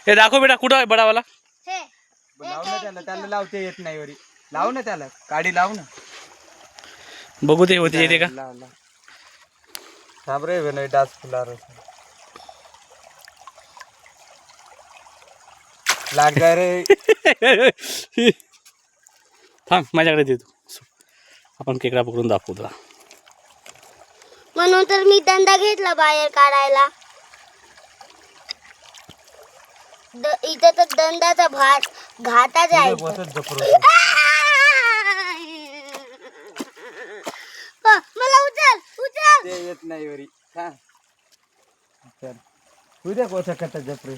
हे दाखव बेटा कुठं आहे बडावाला. हे लाव ना त्याला, त्याला लावते येत नाही वरी. लाव ना त्याला, काडी लाव ना. बघू ते होते येते का. लाव लाव. थांब रे विनय, डास फुलार लाग जा रे. थांब माझ्याकडे देतो. आपण खेकडा पकडून दाखवू तुला. म्हणून तर मी दंडा घेतला बाहेर काढायला. इथं तर दंडाचा भात घाटाचा आहे. मला उचल उचल. ते येत नाही वरी. हा चल उद्या कोचा कटा जपरे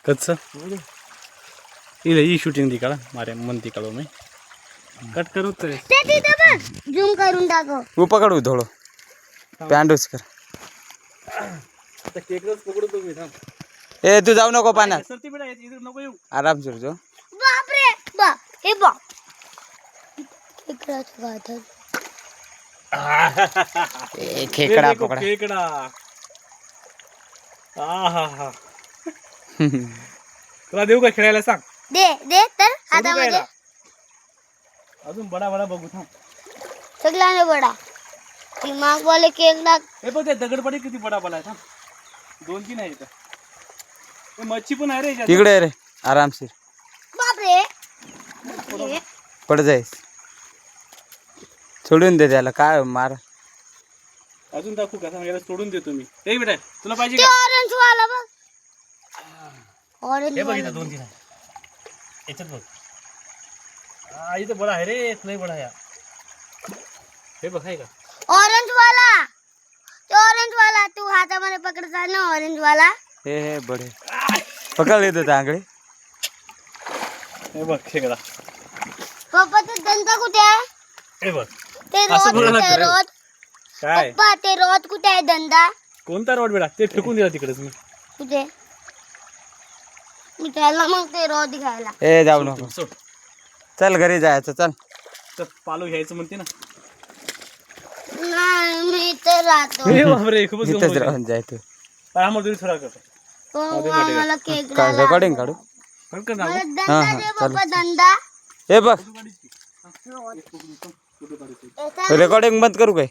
कच्च ही शूटिंग दी काढा मारे मन ती काढू मी कट करू तर ते तिथे पण झूम करून दाखव. तू पकडू थोडं पॅन्डूस कर. आता केकच पकडू तुम्ही. थांब ए तू जाऊ नको पाण्यात. सरती बेटा इथे नको येऊ. आराम कर जो. बापरे बा हे बा खेकडाचं घाट. ए खेकडा पकडा. खेकडा. आहा तुला देऊ का खेळायला सांग. दे दे तर सोडू का हातामध्ये. याला? अजून बडा बडा बघू. थांब सगळ्यांना बडा दिमाग वाले खेकडा. हे बघ ते दगडपडी किती बडा बडा आहे. थांब 2-3 आहे इथं. हे मच्छी पण आहे रे याच्यात. तिकडे रे आरामशीर. बापरे पड जाईस. सोडून दे त्याला, काय मार. अजून दाखवू का. सांग याला सोडून देतो मी. हे बेटा तुला पाहिजे ते का. ऑरेंज वाला बघ. ऑरेंज हे बघ वाला इथं 2-3 आहे याच्यात बघ. इथं बडा आहे रे. नाही बडा आहे. हे बघ आहे का. ऑरेंज वाला. ते ऑरेंज वाला तू हातामध्ये पकडता ना ऑरेंज वाला. हे हे बडे पकड येतो चांगले. हे बघ खेकडा. पप्पा ते दंता कुठे आहे. हे बघ ते असं रोड बोलायला कुठे आहे. लागतं रे. रोड काय पप्पा ते रोड कुठे आहे. दंदा कोणता रोड बेटा. ते फेकून दिला तिकडेच मी. कुठे. मी त्याला मग ते रोड दिखायला. ए जाऊ नको. सोड. चल घरी जायचं. चल तर पालो घ्यायचं म्हणते ना. नाही मी इथे राहतो. हे बापरे खूपच इथंच गंमत आहे. राहून जाय तू. आम्हाला थोडा करतो. पप्पा मला खेकडा काय रेकॉर्डिंग काढू. कट कर ना. मला हा, दंदा हा, दे पप्पा दंदा. हे बघ रेकॉर्डिंग बंद करू काय.